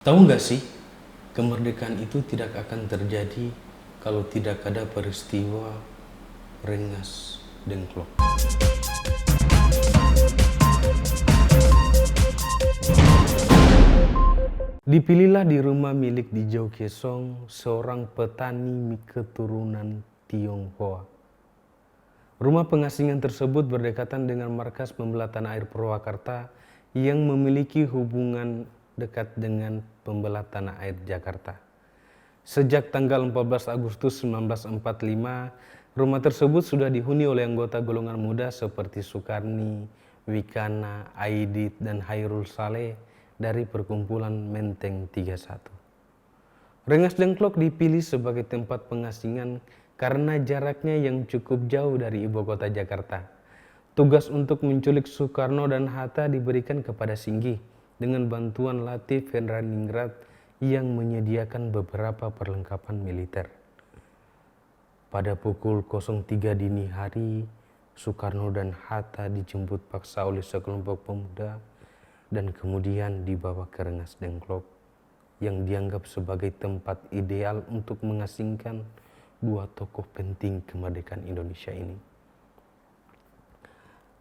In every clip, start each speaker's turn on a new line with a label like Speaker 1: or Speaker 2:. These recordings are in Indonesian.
Speaker 1: Tahu nggak sih, kemerdekaan itu tidak akan terjadi kalau tidak ada peristiwa Rengas Dengklok. Dipilihlah di rumah milik Dijau Kesong, seorang petani keturunan Tionghoa. Rumah pengasingan tersebut berdekatan dengan markas pembelah tanah air Purwakarta yang memiliki hubungan dekat dengan pembelah tanah air Jakarta. Sejak tanggal 14 Agustus 1945, rumah tersebut sudah dihuni oleh anggota golongan muda seperti Sukarni, Wikana, Aidit, dan Hairul Saleh dari perkumpulan Menteng 31. Rengas Dengklok dipilih sebagai tempat pengasingan karena jaraknya yang cukup jauh dari ibu kota Jakarta. Tugas untuk menculik Soekarno dan Hatta diberikan kepada Singgi dengan bantuan Latif Hendraningrat yang menyediakan beberapa perlengkapan militer. Pada pukul 03 dini hari, Soekarno dan Hatta dijemput paksa oleh sekelompok pemuda dan kemudian dibawa ke Rengas Dengklok yang dianggap sebagai tempat ideal untuk mengasingkan dua tokoh penting kemerdekaan Indonesia ini.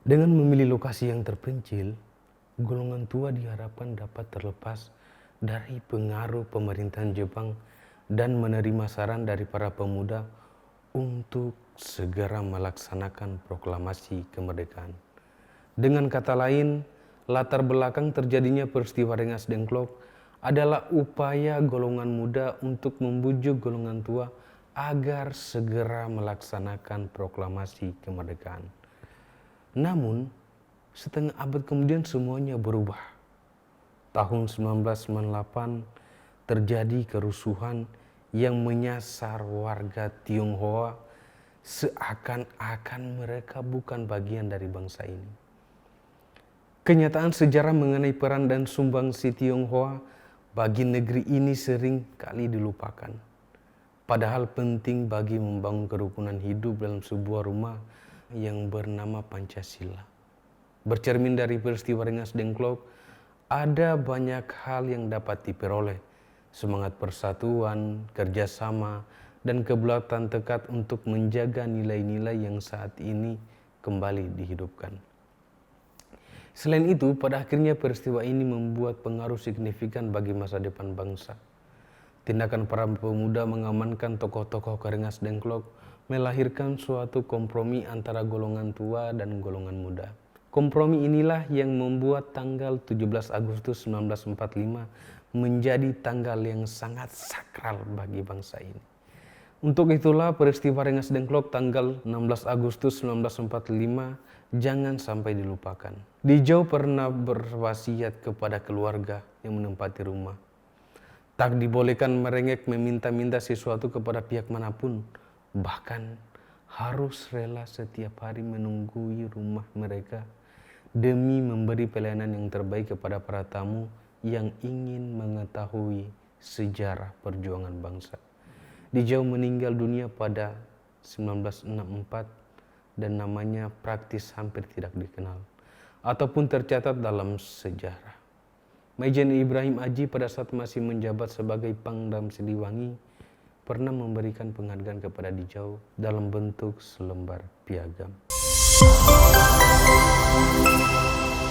Speaker 1: Dengan memilih lokasi yang terpencil, golongan tua diharapkan dapat terlepas dari pengaruh pemerintahan Jepang dan menerima saran dari para pemuda untuk segera melaksanakan proklamasi kemerdekaan. Dengan kata lain, latar belakang terjadinya peristiwa Rengas Dengklok adalah upaya golongan muda untuk membujuk golongan tua agar segera melaksanakan proklamasi kemerdekaan. Namun, setengah abad kemudian semuanya berubah. Tahun 1998 terjadi kerusuhan yang menyasar warga Tionghoa seakan-akan mereka bukan bagian dari bangsa ini. Kenyataan sejarah mengenai peran dan sumbangsi Tionghoa bagi negeri ini sering kali dilupakan. Padahal penting bagi membangun kerukunan hidup dalam sebuah rumah yang bernama Pancasila. Bercermin dari peristiwa Rengas Dengklok, ada banyak hal yang dapat diperoleh. Semangat persatuan, kerjasama, dan kebulatan tekad untuk menjaga nilai-nilai yang saat ini kembali dihidupkan. Selain itu, pada akhirnya peristiwa ini membuat pengaruh signifikan bagi masa depan bangsa. Tindakan para pemuda mengamankan tokoh-tokoh ke Rengas Dengklok melahirkan suatu kompromi antara golongan tua dan golongan muda. Kompromi inilah yang membuat tanggal 17 Agustus 1945 menjadi tanggal yang sangat sakral bagi bangsa ini. Untuk itulah peristiwa Rengas Dengklok tanggal 16 Agustus 1945 jangan sampai dilupakan. Dijau pernah berwasiat kepada keluarga yang menempati rumah. Tak dibolehkan merengek meminta-minta sesuatu kepada pihak manapun. Bahkan harus rela setiap hari menunggui rumah mereka demi memberi pelayanan yang terbaik kepada para tamu yang ingin mengetahui sejarah perjuangan bangsa. Dijau meninggal dunia pada 1964 dan namanya praktis hampir tidak dikenal ataupun tercatat dalam sejarah. Maijen Ibrahim Aji pada saat masih menjabat sebagai Pangdam Siliwangi pernah memberikan penghargaan kepada Dijau dalam bentuk selembar piagam.